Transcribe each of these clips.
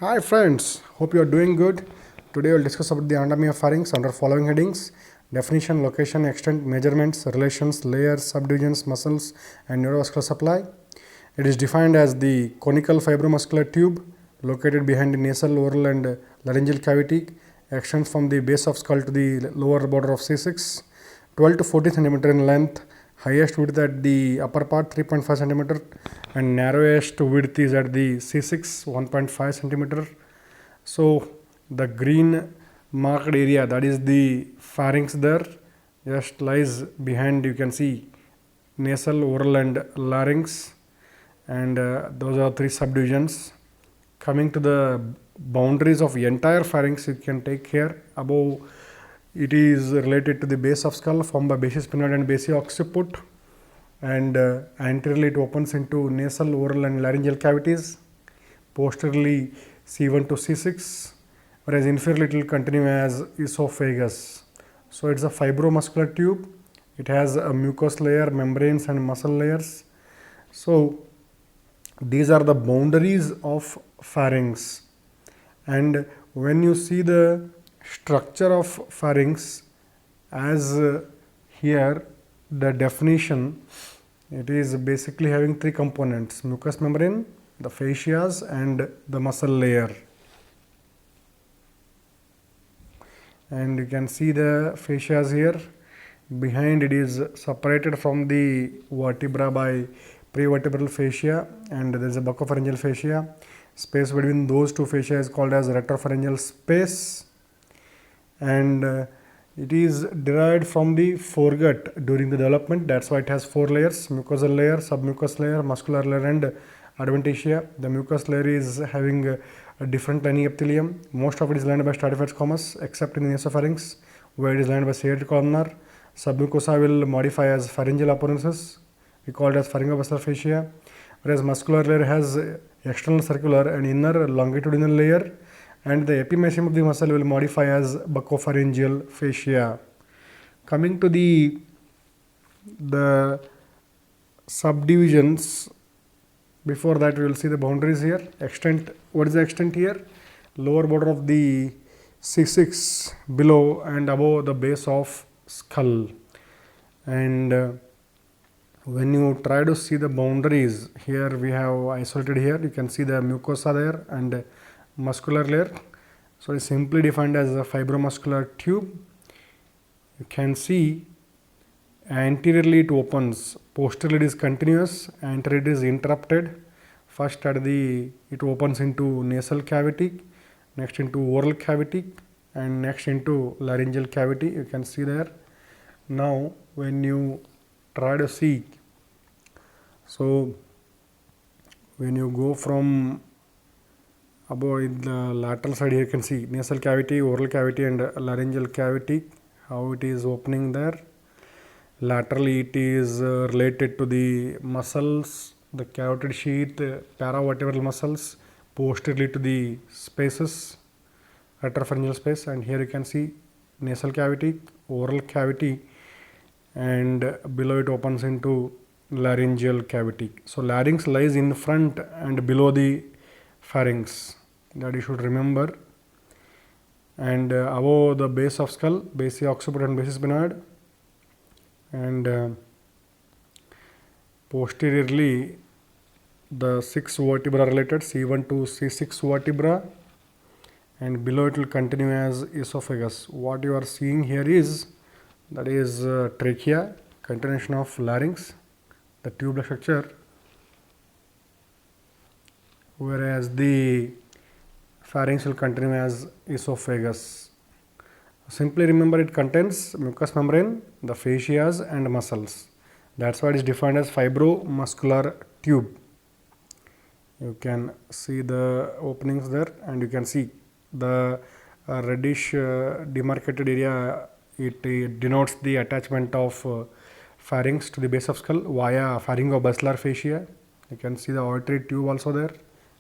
Hi friends, hope you are doing good. Today we'll discuss about the anatomy of pharynx under following headings: definition, location, extent, measurements, relations, layers, subdivisions, muscles, and neurovascular supply. It is defined as the conical fibromuscular tube located behind the nasal, oral, and laryngeal cavity, extends from the base of skull to the lower border of C6, 12 to 14 centimeter in length, highest width at the upper part 3.5 centimeter, and narrowest width is at the C6 1.5 centimeter. So the green marked area, that is the pharynx, there just lies behind. You can see nasal, oral, and larynx, and those are three subdivisions. Coming to the boundaries of entire pharynx, you can take here. Above, it is related to the base of skull formed by basis sphenoid and basi occiput, and anteriorly it opens into nasal, oral, and laryngeal cavities. Posteriorly C1 to C6, whereas inferiorly it will continue as esophagus. So it's a fibromuscular tube. It has a mucous layer, membranes, and muscle layers. So these are the boundaries of pharynx. And when you see the structure of pharynx, as here the definition, it is basically having three components: mucous membrane, the fascias, and the muscle layer. And you can see the fascias here. Behind it is separated from the vertebra by prevertebral fascia, and there is a buccopharyngeal fascia. Space between those two fascia is called as retropharyngeal space, and it is derived from the foregut during the development. That's why it has four layers: mucosal layer, submucous layer, muscular layer, and adventitia. The mucous layer is having a different lining epithelium. Most of it is lined by stratified squamous, except in the nasopharynx, where it is lined by serrated columnar. Submucosa will modify as pharyngeal appearances. We call it as pharyngobasal fascia. Whereas muscular layer has external circular and inner longitudinal layer, and the epimysium of the muscle will modify as buccopharyngeal fascia. Coming to the subdivisions, before that we will see the boundaries here. Extent, what is the extent here? Lower border of the C6 below and above the base of skull. And when you try to see the boundaries, here we have isolated here. You can see the mucosa there and muscular layer. So it's simply defined as a fibromuscular tube. You can see anteriorly it opens, posteriorly it is continuous, anteriorly it is interrupted. First it opens into nasal cavity, next into oral cavity, and next into laryngeal cavity. You can see there. Now when you try to see, so when you go from above in the lateral side, here you can see nasal cavity, oral cavity, and laryngeal cavity, how it is opening there. Laterally it is related to the muscles, the carotid sheath, paravertebral muscles, posteriorly to the spaces, retropharyngeal space, and here you can see nasal cavity, oral cavity, and below it opens into laryngeal cavity. So larynx lies in front and below the pharynx, that you should remember. And above the base of skull, basi occiput and basi sphenoid, and posteriorly the 6 vertebra related, C1 to C6 vertebra, and below it will continue as esophagus. What you are seeing here is, that is trachea, continuation of larynx, the tube-like structure, whereas the pharynx will continue as esophagus. Simply remember, it contains mucous membrane, the fascias, and muscles. That's why it is defined as fibromuscular tube. You can see the openings there, and you can see the reddish demarcated area. It denotes the attachment of pharynx to the base of skull via pharyngobasilar fascia. You can see the auditory tube also there,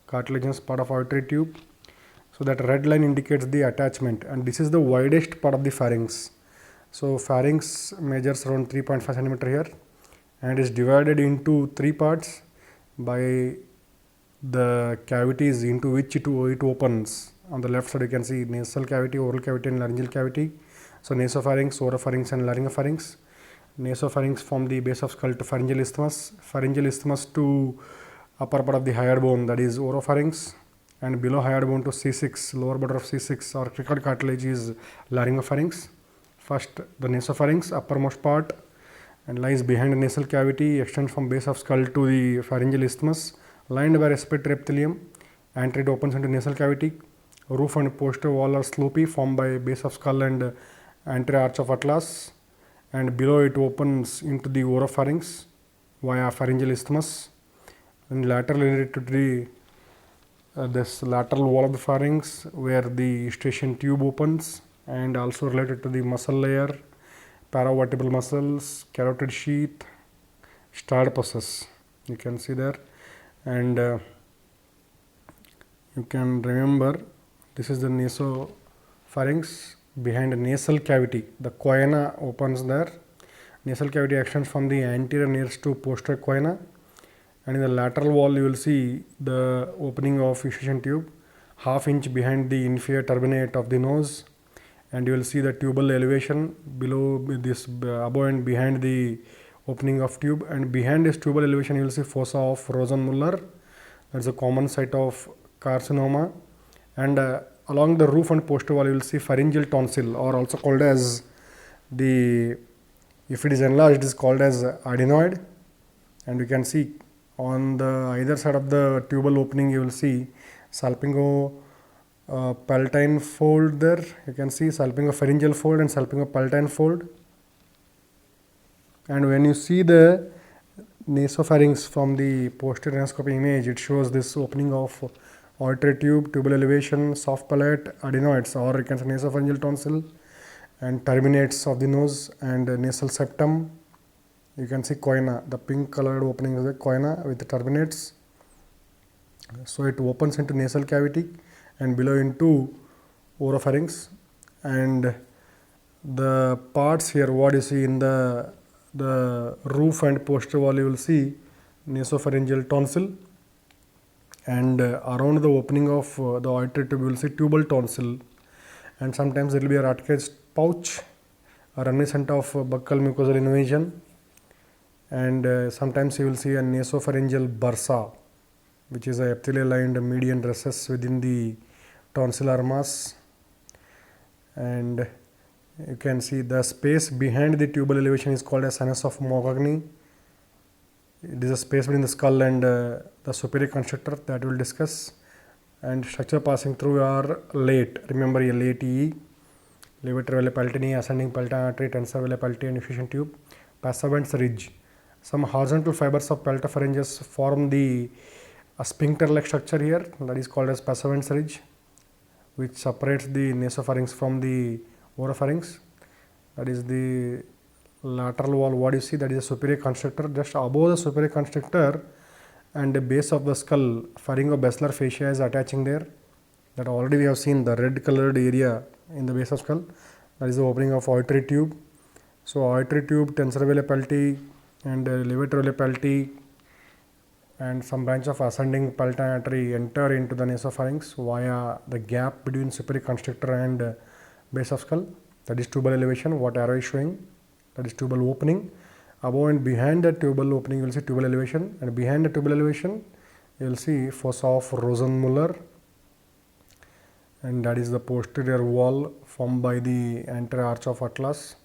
cartilaginous part of auditory tube. So that red line indicates the attachment, and this is the widest part of the pharynx. So pharynx measures around 3.5 centimeter here, and is divided into three parts by the cavities into which it opens. On the left side you can see nasal cavity, oral cavity and laryngeal cavity. So nasopharynx, oropharynx and laryngopharynx. Nasopharynx from the base of skull to pharyngeal isthmus to upper part of the hyoid bone, that is oropharynx, and below hyoid bone to C6, lower border of C6 or cricoid cartilage is laryngopharynx. First the nasopharynx, uppermost part, and lies behind the nasal cavity, extends from base of skull to the pharyngeal isthmus, lined by respiratory epithelium. Anterior opens into nasal cavity. Roof and posterior wall are slopy, formed by base of skull and anterior arch of atlas, and below it opens into the oropharynx via pharyngeal isthmus, and laterally related to the this lateral wall of the pharynx where the eustachian tube opens, and also related to the muscle layer, paravertebral muscles, carotid sheath, starred process. You can see there, and you can remember this is the nasopharynx. Behind the nasal cavity, the choana opens there. Nasal cavity extends from the anterior nearest to posterior choana, and in the lateral wall you will see the opening of eustachian tube, half inch behind the inferior turbinate of the nose, and you will see the tubal elevation below this, above and behind the opening of tube, and behind this tubal elevation you will see fossa of Rosenmuller. That's a common site of carcinoma, and along the roof and posterior wall you will see pharyngeal tonsil, or also called as the, if it is enlarged it is called as adenoid. And you can see on the either side of the tubal opening you will see salpingo palatine fold there. You can see salpingopharyngeal fold and salpingopalatine fold. And when you see the nasopharynx from the posterior endoscopy image, it shows this opening of auditory tube, tubal elevation, soft palate, adenoids, or you can say nasopharyngeal tonsil, and terminates of the nose and nasal septum. You can see choana, the pink colored opening is the choana with the terminates. So it opens into nasal cavity and below into oropharynx, and the parts here what you see in the roof and posterior wall you will see nasopharyngeal tonsil, and around the opening of the auditory tube you will see tubal tonsil, and sometimes there will be a rat-cage pouch, a reminiscent of buccal mucosal invasion, and sometimes you will see a nasopharyngeal bursa, which is a epithelial lined median recess within the tonsillar mass. And you can see the space behind the tubal elevation is called as sinus of Morgagni. It is a space between the skull and the superior constrictor that we will discuss. And structure passing through are late. Remember a late E, levator veli palatini, ascending palatal artery, tensor veli palati and effusion tube, passavant ridge. Some horizontal fibers of palatopharyngeus form the sphincter-like structure here, that is called as passavant ridge, which separates the nasopharynx from the oropharynx. That is the lateral wall. What you see, that is the superior constrictor. Just above the superior constrictor and the base of the skull, pharyngobasilar fascia is attaching there. That already we have seen the red colored area in the base of skull. That is the opening of auditory tube. So auditory tube, tensor veli palati and levator veli palati and some branch of ascending palatine artery enter into the nasopharynx via the gap between superior constrictor and base of skull. That is tubal elevation, what arrow is showing. That is tubal opening. Above and behind the tubal opening you will see tubal elevation, and behind the tubal elevation you will see fossa of Rosenmuller, and that is the posterior wall formed by the anterior arch of atlas.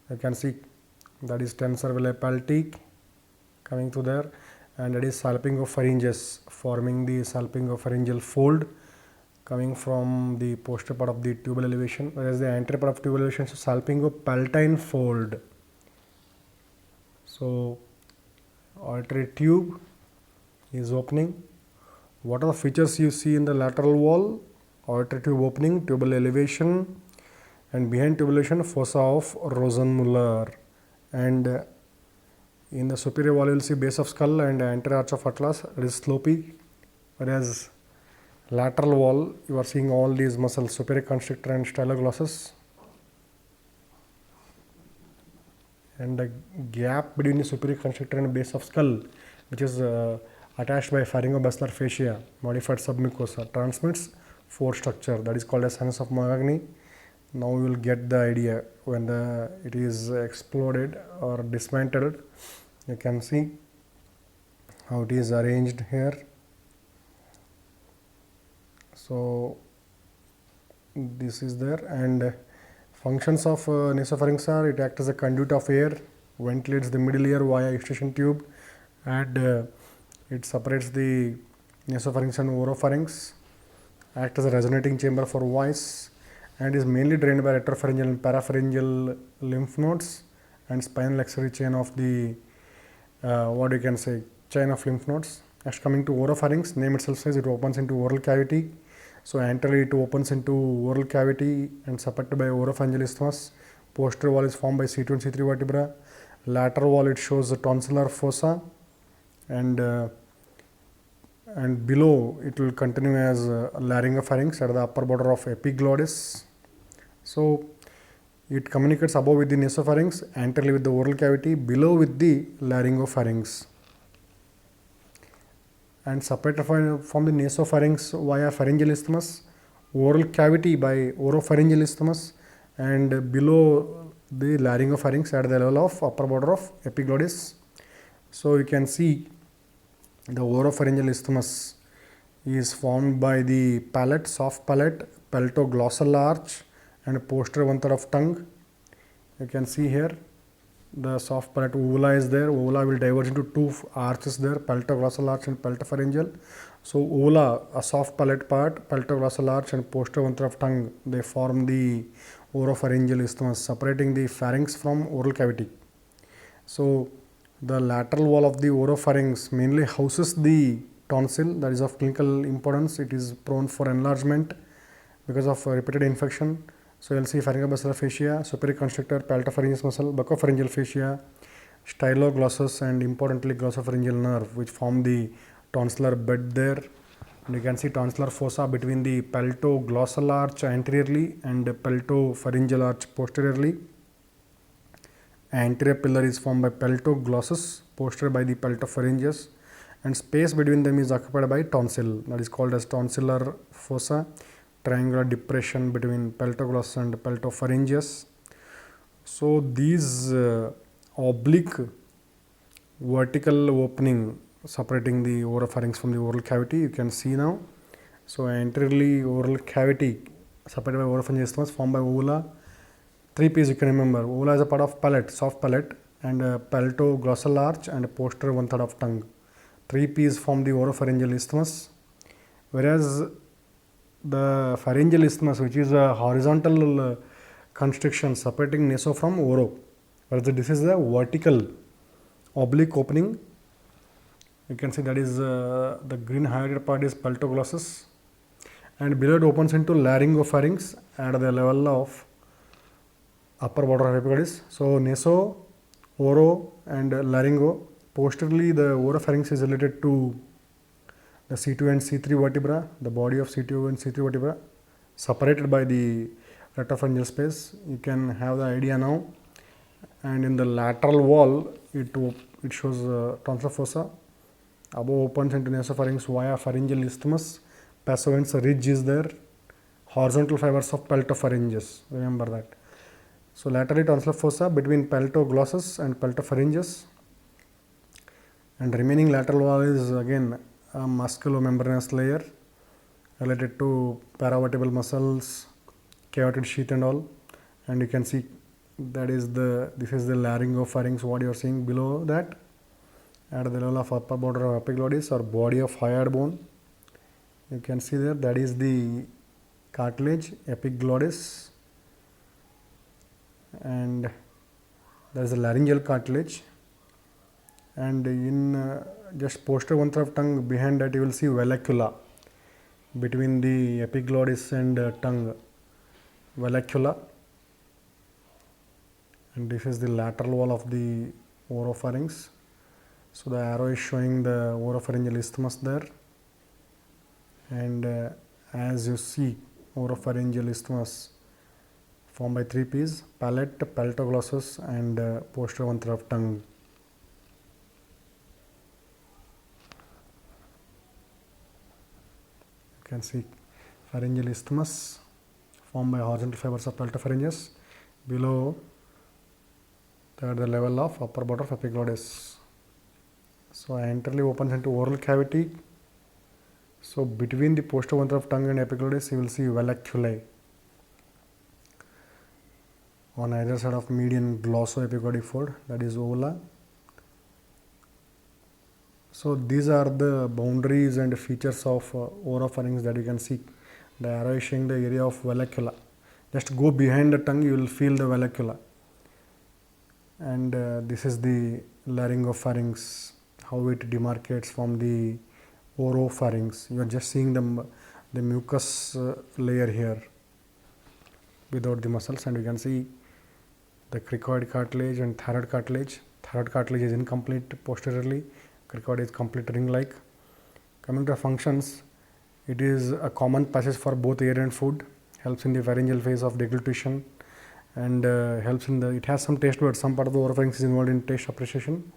You can see that is tensor veli palati coming to there, and that is salpingopharyngeus forming the salpingopharyngeal fold coming from the posterior part of the tubal elevation, whereas the anterior part of tubal elevation is salpingopalatine fold. So auditory tube is opening. What are the features you see in the lateral wall? Auditory tube opening, tubal elevation, and behind tubal elevation fossa of Rosenmuller, and in the superior wall you will see base of skull and anterior arch of atlas, it is slopy, whereas lateral wall you are seeing all these muscles, superior constrictor and styloglossus, and the gap between the superior constrictor and base of skull, which is attached by pharyngobasilar fascia, modified submucosa, transmits force structure that is called as sinus of Morgagni. Now you will get the idea when it is exploded or dismantled. You can see how it is arranged here. So this is there, and functions of nasopharynx are: it acts as a conduit of air, ventilates the middle ear via eustachian tube, and it separates the nasopharynx and oropharynx, acts as a resonating chamber for voice, and is mainly drained by retropharyngeal and parapharyngeal lymph nodes and spinal axillary chain of the chain of lymph nodes. Next, coming to oropharynx, name itself says it opens into oral cavity. So anteriorly it opens into oral cavity and supported by oropharyngeal isthmus. Posterior wall is formed by C2 and C3 vertebra. Lateral wall it shows the tonsillar fossa, and below it will continue as laryngopharynx at the upper border of epiglottis. So it communicates above with the nasopharynx, anteriorly with the oral cavity, below with the laryngopharynx, and separated from the nasopharynx via pharyngeal isthmus, oral cavity by oropharyngeal isthmus, and below the laryngopharynx at the level of upper border of epiglottis. So you can see the oropharyngeal isthmus is formed by the palate, soft palate, peltoglossal arch, and posterior one third of tongue. You can see here the soft palate uvula is there. Uvula will diverge into two arches there, peltoglossal arch and peltopharyngeal. So uvula, a soft palate part, peltoglossal arch and posterior one third of tongue, they form the oropharyngeal isthmus, separating the pharynx from oral cavity. So the lateral wall of the oropharynx mainly houses the tonsil, that is of clinical importance. It is prone for enlargement because of repeated infection. So you'll see pharyngobasilar fascia, superior constrictor, paltopharyngeal muscle, buccopharyngeal fascia, styloglossus, and importantly glossopharyngeal nerve, which form the tonsillar bed there. And you can see tonsillar fossa between the peltoglossal arch anteriorly and peltopharyngeal arch posteriorly. Anterior pillar is formed by peltoglossus, posterior by the peltopharyngeus, and space between them is occupied by tonsil, that is called as tonsillar fossa, triangular depression between peltoglossus and peltopharyngeus. So these oblique vertical opening separating the oropharynx from the oral cavity, you can see now. So anteriorly oral cavity separated by oropharyngeal isthmus formed by uvula. 3 P's you can remember. Uvula is a part of palate, soft palate, and peltoglossal arch and posterior one third of tongue. 3 P's form the oropharyngeal isthmus, whereas the pharyngeal isthmus, which is a horizontal constriction separating naso from oro, whereas this is the vertical oblique opening. You can see that is the green highlighted part is peltoglossus, and below it opens into laryngopharynx at the level of upper border of epiglottis. So naso, oro, and laryngo. Posteriorly, the oropharynx is related to the C2 and C3 vertebra, the body of C2 and C3 vertebra, separated by the retropharyngeal space. You can have the idea now. And in the lateral wall, it shows tonsillar fossa. Above opens into nasopharynx via pharyngeal isthmus. Passovens ridge is there. Horizontal fibers of peltopharyngeus. Remember that. So laterally tonsillar fossa between peltoglossus and peltopharyngeus, and remaining lateral wall is again a musculomembranous layer related to paravertebral muscles, carotid sheath and all. And you can see that is this is the laryngopharynx, what you are seeing below that at the level of upper border of epiglottis or body of hyoid bone. You can see there, that is the cartilage, epiglottis, and there is a laryngeal cartilage, and in just posterior one third of tongue behind that you will see vallecula between the epiglottis and tongue, vallecula, and this is the lateral wall of the oropharynx. So the arrow is showing the oropharyngeal isthmus there, and as you see, oropharyngeal isthmus formed by 3 P's: palate, peltoglossus, and posterior one third of tongue. can see pharyngeal isthmus formed by horizontal fibers of peltopharyngeus. Below at the level of upper border of epiglottis. So anteriorly opens into oral cavity. So between the posterior one of tongue and epiglottis, you will see valleculae on either side of median glossoepiglottic fold, that is uvula. So these are the boundaries and features of oropharynx that you can see. The arrow is showing the area of vallecula. Just go behind the tongue, you will feel the vallecula. And this is the laryngopharynx, how it demarcates from the oropharynx. You are just seeing the mucus layer here without the muscles, and you can see the cricoid cartilage and thyroid cartilage. Thyroid cartilage is incomplete posteriorly, cricoid is complete ring-like. Coming to functions, it is a common passage for both air and food, helps in the pharyngeal phase of deglutition, and helps in it has some taste buds. Some part of the oropharynx is involved in taste appreciation,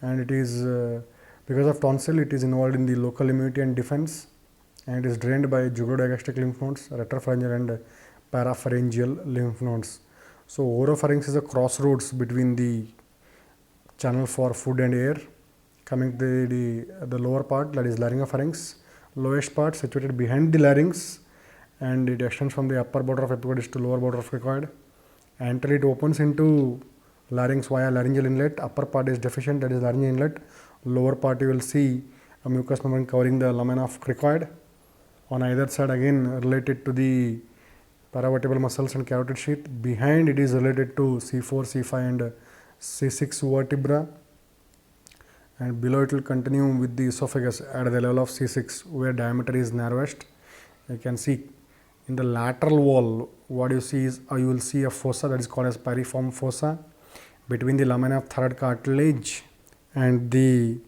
and it is because of tonsil, it is involved in the local immunity and defense, and it is drained by jugular-digastric lymph nodes, retropharyngeal and parapharyngeal lymph nodes. So oropharynx is a crossroads between the channel for food and air. Coming to the lower part, that is laryngopharynx, lowest part situated behind the larynx, and it extends from the upper border of epiglottis to lower border of cricoid. Until it opens into larynx via laryngeal inlet. Upper part is deficient, that is laryngeal inlet. Lower part you will see a mucous membrane covering the lamina of cricoid. On either side again related to the paravertebral muscles and carotid sheath. Behind it is related to C4, C5 and C6 vertebra. And below it will continue with the esophagus at the level of C6 where diameter is narrowest. You can see in the lateral wall, what you see is you will see a fossa that is called as pyriform fossa between the lamina of thyroid cartilage and the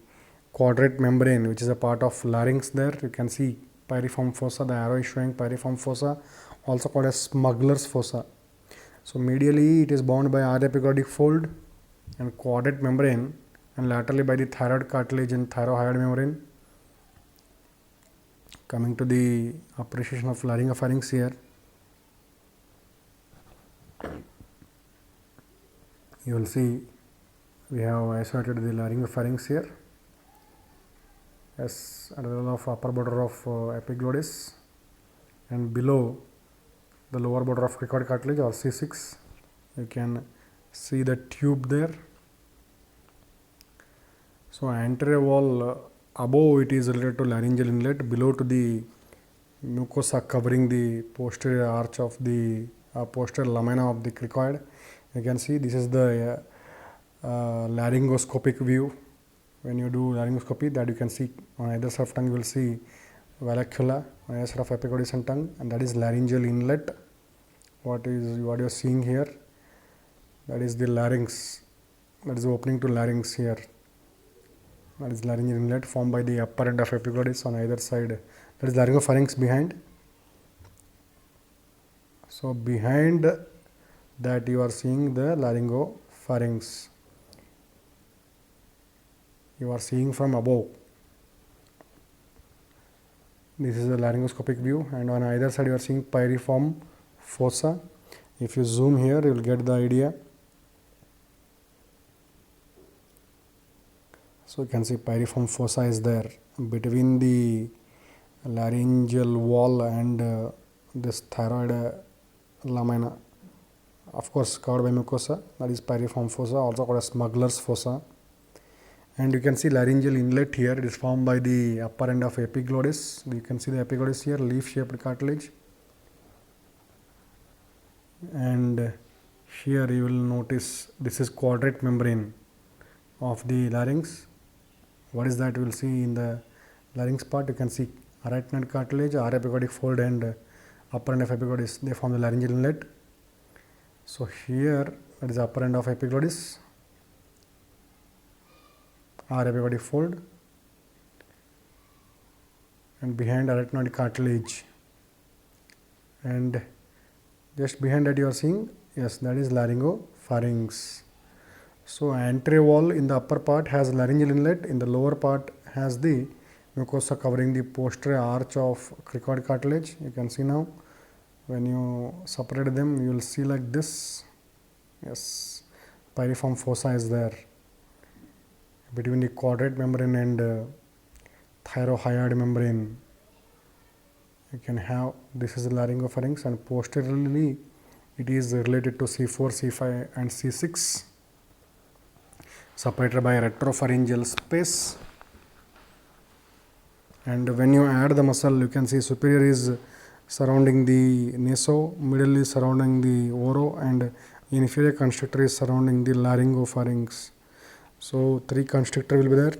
quadrate membrane, which is a part of larynx. There you can see pyriform fossa. The arrow is showing pyriform fossa, also called as smuggler's fossa. So medially it is bound by R epiglottic fold and quadrate membrane, and laterally by the thyroid cartilage and thyrohyoid membrane. Coming to the appreciation of laryngopharynx here, you will see we have isolated the laryngopharynx here as at the level of upper border of epiglottis and below the lower border of cricoid cartilage or C6. You can see the tube there. So anterior wall above it is related to laryngeal inlet, below to the mucosa covering the posterior arch of the posterior lamina of the cricoid. You can see this is the laryngoscopic view. When you do laryngoscopy, that you can see on either side of tongue you will see vallecula on either side of epiglottis and tongue, and that is laryngeal inlet. What you are seeing here, that is the larynx, that is the opening to larynx here. That is laryngeal inlet formed by the upper end of epiglottis on either side. That is laryngopharynx behind. So behind that you are seeing the laryngopharynx. You are seeing from above. This is the laryngoscopic view, and on either side you are seeing pyriform fossa. If you zoom here, you will get the idea. So you can see pyriform fossa is there between the laryngeal wall and this thyroid lamina, of course covered by mucosa. That is pyriform fossa, also called as smuggler's fossa. And you can see laryngeal inlet here. It is formed by the upper end of epiglottis. You can see the epiglottis here, leaf-shaped cartilage. And here you will notice this is quadrate membrane of the larynx. What is that? You will see in the larynx part. You can see arachnoid cartilage, R epiglottic fold, and upper end of epiglottis. They form the laryngeal inlet. So here that is upper end of epiglottis, R epiglottic fold, and behind arachnoid cartilage, and just behind that you are seeing, yes, that is laryngopharynx. So anterior wall in the upper part has laryngeal inlet, in the lower part has the mucosa covering the posterior arch of cricoid cartilage. You can see now when you separate them, you will see like this. Yes, pyriform fossa is there between the quadrate membrane and thyrohyoid membrane. You can have, this is the laryngopharynx, and posteriorly it is related to C4, C5 and C6, separated by retropharyngeal space. And when you add the muscle, you can see superior is surrounding the naso, middle is surrounding the oro, and inferior constrictor is surrounding the laryngopharynx. So 3 constrictor will be there.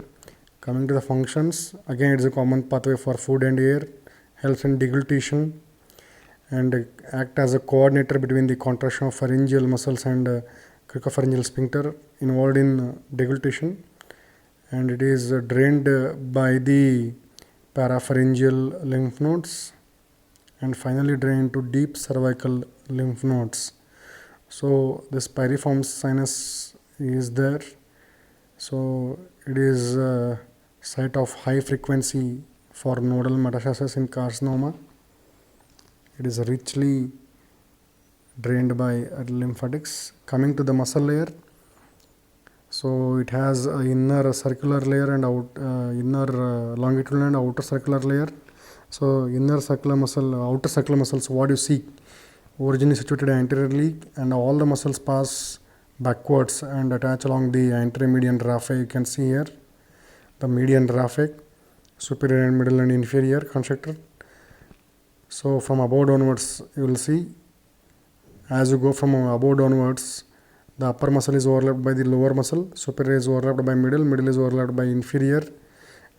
Coming to the functions, again it is a common pathway for food and air, helps in deglutition and act as a coordinator between the contraction of pharyngeal muscles and cricopharyngeal sphincter involved in deglutition, and it is drained by the parapharyngeal lymph nodes and finally drained to deep cervical lymph nodes. So this pyriform sinus is there. So it is a site of high frequency for nodal metastasis in carcinoma. It is richly drained by lymphatics. Coming to the muscle layer, so it has an inner circular layer and inner longitudinal and outer circular layer. So inner circular muscle, outer circular muscles, what you see, origin is situated anteriorly and all the muscles pass backwards and attach along the anterior median raphe. You can see here the median raphe, superior and middle and inferior constrictor. So from above downwards, you will see, as you go from above downwards, the upper muscle is overlapped by the lower muscle, superior is overlapped by middle is overlapped by inferior,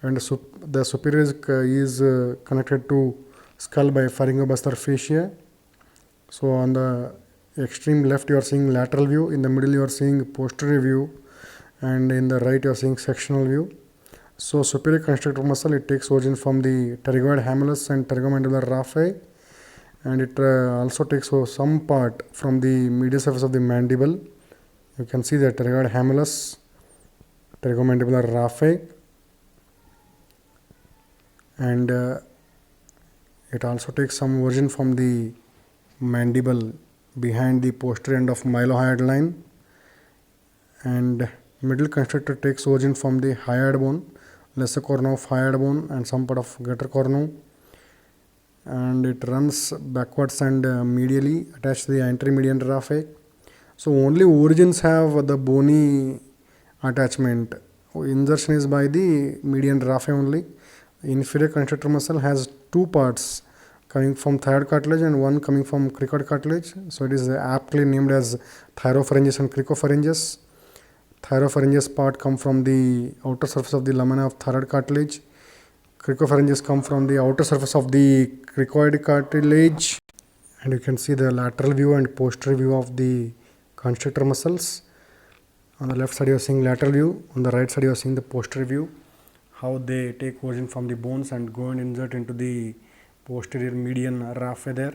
and the superior is connected to skull by pharyngobastar fascia. So on the extreme left you are seeing lateral view, in the middle you are seeing posterior view, and in the right you are seeing sectional view. So superior constrictor muscle, it takes origin from the pterygoid hamulus and pterygomandibular raphe, and it also takes some part from the medial surface of the mandible. You can see the pterygoid hamulus, pterygomandibular raphe, and it also takes some origin from the mandible behind the posterior end of mylohyoid line, and middle constrictor takes origin from the hyoid bone, lesser cornu of hyoid bone and some part of greater cornu, and it runs backwards and medially attached to the anterior median raphe. So only origins have the bony attachment. Insertion is by the median raphe only. Inferior constrictor muscle has 2 parts coming from thyroid cartilage and one coming from cricoid cartilage. So it is aptly named as thyropharyngeus and cricopharyngeus. Thyropharyngeus part come from the outer surface of the lamina of thyroid cartilage. Cricopharyngeus come from the outer surface of the cricoid cartilage. And you can see the lateral view and posterior view of the constrictor muscles. On the left side you are seeing lateral view, on the right side you are seeing the posterior view, how they take origin from the bones and go and insert into the posterior median raphe there.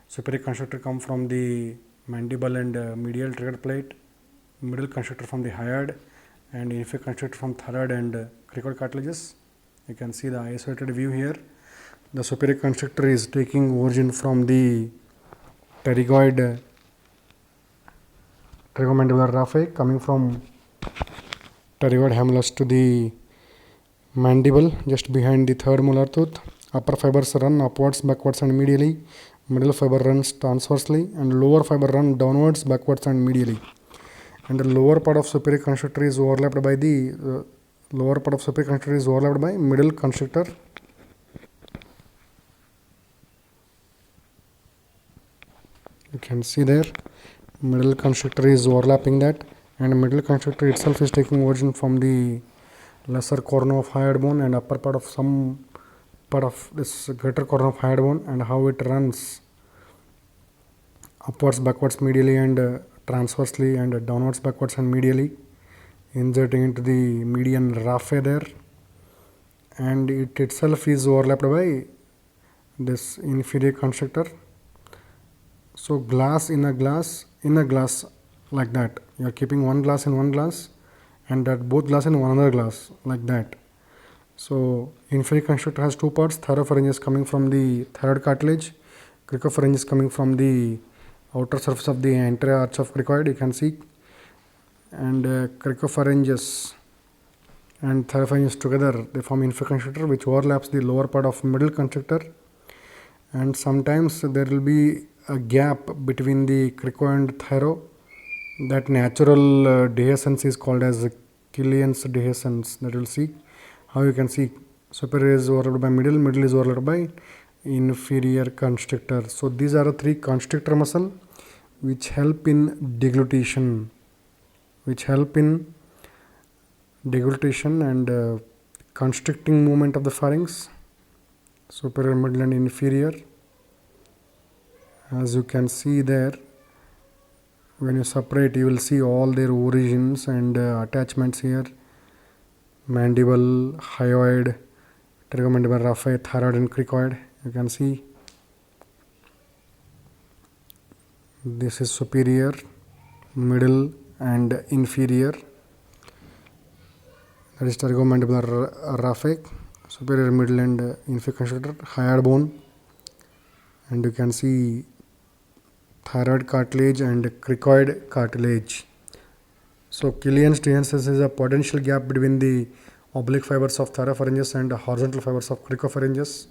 Superior constrictor come from the mandible and medial trigger plate, middle constrictor from the hyoid, and inferior constrictor from thyroid and cricoid cartilages. You can see the isolated view here. The superior constrictor is taking origin from the pterygomandibular raphe, coming from pterygoid hamulus to the mandible just behind the third molar tooth. Upper fibers run upwards, backwards and medially. Middle fiber runs transversely and lower fiber run downwards, backwards and medially. And the lower part of superior constrictor is overlapped by the middle constrictor. You can see there, middle constrictor is overlapping that, and middle constrictor itself is taking origin from the lesser cornu of hyoid bone and upper part of some part of this greater cornu of hyoid bone, and how it runs upwards, backwards, medially and transversely, and downwards, backwards and medially, inserting into the median raphe there, and it itself is overlapped by this inferior constrictor. So glass in a glass like that. You are keeping one glass in one glass and that both glass in one other glass like that. So inferior constrictor has two parts. Thyropharyngeus coming from the thyroid cartilage, cricopharyngeus coming from the outer surface of the anterior arch of cricoid, you can see, and cricopharyngeus and thyropharyngeus together they form inferior constrictor, which overlaps the lower part of middle constrictor, and sometimes there will be a gap between the crico and thyro. That natural dehiscence is called as Killian's dehiscence. That will see how you can see superior is overlapped by middle, middle is overlapped by inferior constrictor. So these are the three constrictor muscle which help in deglutition, and constricting movement of the pharynx, superior, middle and inferior. As you can see there, when you separate you will see all their origins and attachments here: mandible, hyoid, pterygomandibular raphe, thyroid and cricoid. You can see this is superior, middle and inferior. That is pterygomandibular raphe, superior, middle and inferior constrictor, hyoid bone, and you can see thyroid cartilage and cricoid cartilage. So Killian's dehiscence is a potential gap between the oblique fibers of thyropharyngeus and horizontal fibers of cricopharyngeus.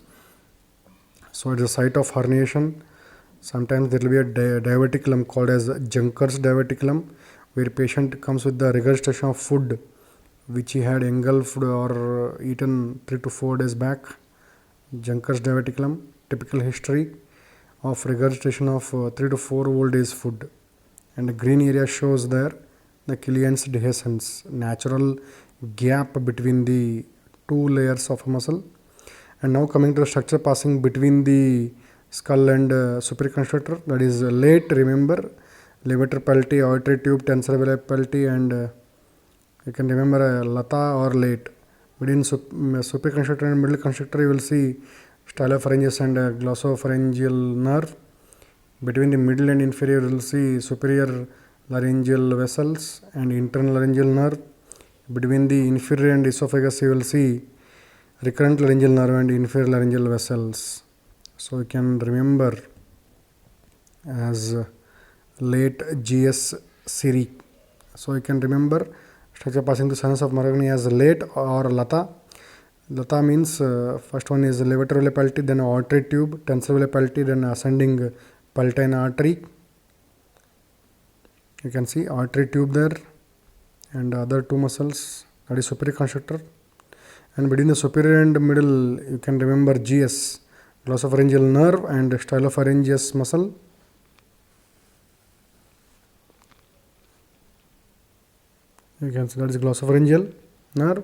So at the site of herniation, sometimes there will be a diverticulum called as Junker's diverticulum, where patient comes with the regurgitation of food which he had engulfed or eaten 3 to 4 days back. Junker's diverticulum, typical history of regurgitation of 3 to 4 old days food, and the green area shows there the Killian's dehiscence, natural gap between the two layers of a muscle. And now coming to the structure passing between the skull and superior constrictor, that is late, remember, levator palpi, auditory tube, tensor veli palpi, and you can remember lata or late. Between superior constrictor and middle constrictor you will see stylopharyngeus and glossopharyngeal nerve. Between the middle and inferior you will see superior laryngeal vessels and internal laryngeal nerve. Between the inferior and esophagus you will see recurrent laryngeal nerve and inferior laryngeal vessels. So you can remember as late GS Siri. So you can remember structure passing to sinus of Marconi as late or lata. Lata means first one is levator veli palpi, then auditory tube, tensor veli palpi, then ascending palatine artery. You can see auditory tube there and other two muscles, that is superior constrictor. And between the superior and middle you can remember GS, glossopharyngeal nerve, and stylopharyngeus muscle. You can see that is glossopharyngeal nerve,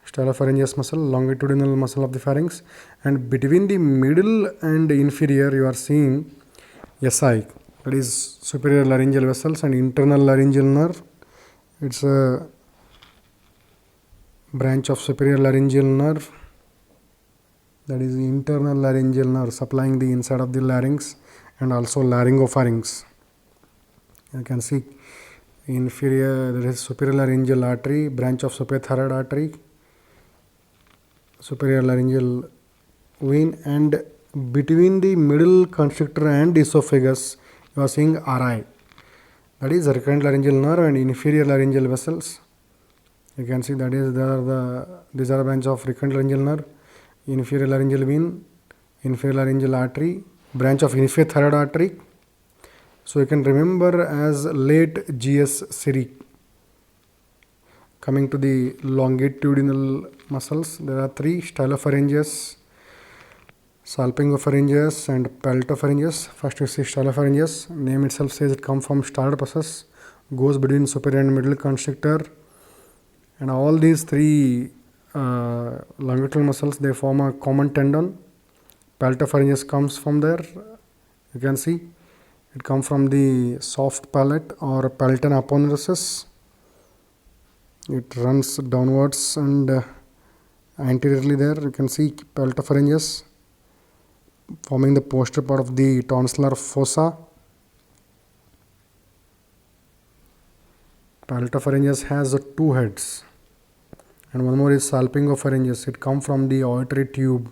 stylopharyngeus muscle, longitudinal muscle of the pharynx. And between the middle and inferior you are seeing SI, that is superior laryngeal vessels and internal laryngeal nerve. It's a branch of superior laryngeal nerve, that is the internal laryngeal nerve supplying the inside of the larynx and also laryngopharynx. You can see inferior, there is superior laryngeal artery, branch of superior thyroid artery, superior laryngeal vein, and between the middle constrictor and esophagus you are seeing RI, that is recurrent laryngeal nerve and inferior laryngeal vessels. You can see that is these are branch of recurrent laryngeal nerve, inferior laryngeal vein, inferior laryngeal artery, branch of inferior thyroid artery. So you can remember as late GS Siri. Coming to the longitudinal muscles, there are three: stylopharyngeus, salpingopharyngeus and palatopharyngeus. First you see stylopharyngeus, name itself says it comes from start process, goes between superior and middle constrictor, and all these three longitudinal muscles they form a common tendon. Palatopharyngeus comes from there, you can see it comes from the soft palate or palatine aponeurosis. It runs downwards and anteriorly there you can see palatopharyngeus forming the posterior part of the tonsillar fossa. Palatopharyngeus has two heads, and one more is salpingopharyngeus. It come from the auditory tube.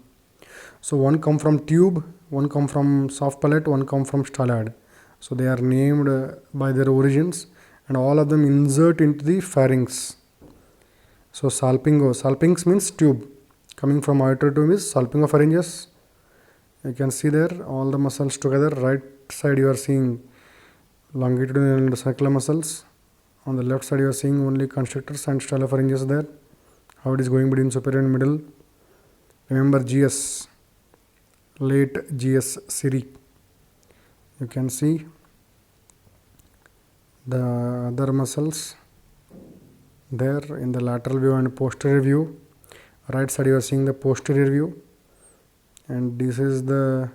So one come from tube, one come from soft palate, one come from styloid. So they are named by their origins, and all of them insert into the pharynx. So salpinx means tube. Coming from auditory tube is salpingopharyngeus. You can see there all the muscles together. Right side you are seeing longitudinal and circular muscles. On the left side you are seeing only constrictors and stylopharyngeus there. How it is going between superior and middle. Remember GS, late GS Siri. You can see the other muscles there in the lateral view and posterior view. Right side you are seeing the posterior view, and this is the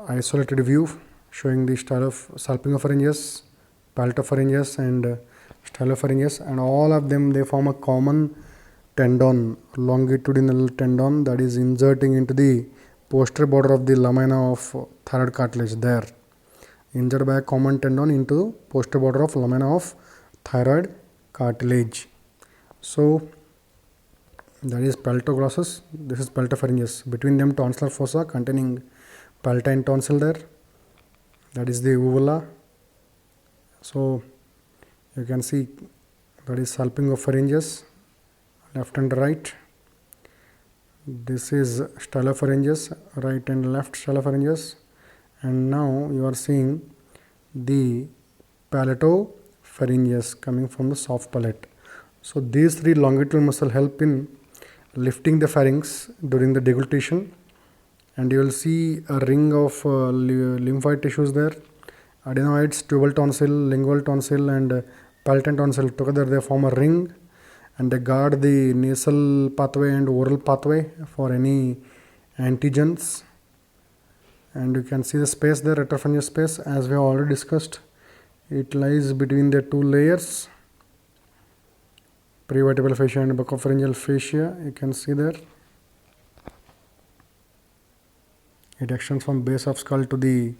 isolated view showing the salpingopharyngeus, palatopharyngeus and stylopharyngeus, and all of them they form a common tendon, longitudinal tendon that is inserting into the posterior border of the lamina of thyroid cartilage there. Injured by a common tendon into posterior border of lamina of thyroid cartilage. So that is palatoglossus, this is palatopharyngeus. Between them tonsillar fossa containing palatine tonsil there, that is the uvula. So you can see that is salpingopharyngeus, left and right. This is stylopharyngeus, right and left stylopharyngeus, and now you are seeing the palatopharyngeus coming from the soft palate. So these three longitudinal muscles help in lifting the pharynx during the deglutition, and you will see a ring of lymphoid tissues there. Adenoids, tubal tonsil, lingual tonsil and palatine tonsil together they form a ring, and they guard the nasal pathway and oral pathway for any antigens. And you can see the space there, retropharyngeal space, as we have already discussed. It lies between the two layers, prevertebral fascia and buccopharyngeal fascia. You can see there. It extends from base of skull to the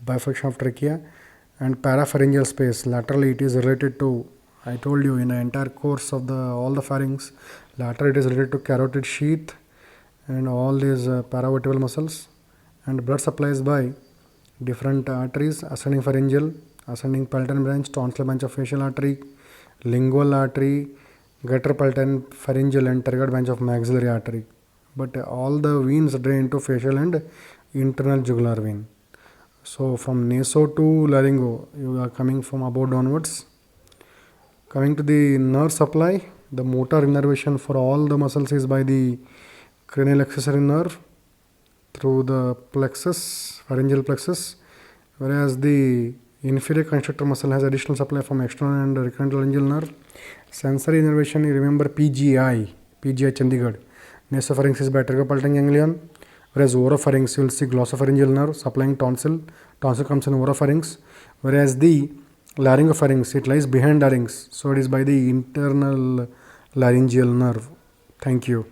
bifurcation of trachea. And parapharyngeal space, laterally it is related to, I told you in the entire course of all the pharynx, laterally it is related to carotid sheath and all these paravertebral muscles. And blood supplies by different arteries, ascending pharyngeal, ascending palatine branch, tonsillar branch of facial artery, lingual artery, greater palatine pharyngeal and pterygoid branch of maxillary artery. But all the veins drain into facial and internal jugular vein. So from naso to laryngo, you are coming from above downwards. Coming to the nerve supply, the motor innervation for all the muscles is by the cranial accessory nerve through the plexus, pharyngeal plexus, whereas the inferior constrictor muscle has additional supply from external and recurrent laryngeal nerve. Sensory innervation, you remember PGI Chandigarh. Nasopharynx is by pterygopalatine ganglion, whereas oropharynx you will see glossopharyngeal nerve supplying tonsil. Tonsil comes in oropharynx, whereas the laryngopharynx, it lies behind larynx, so it is by the internal laryngeal nerve. Thank you.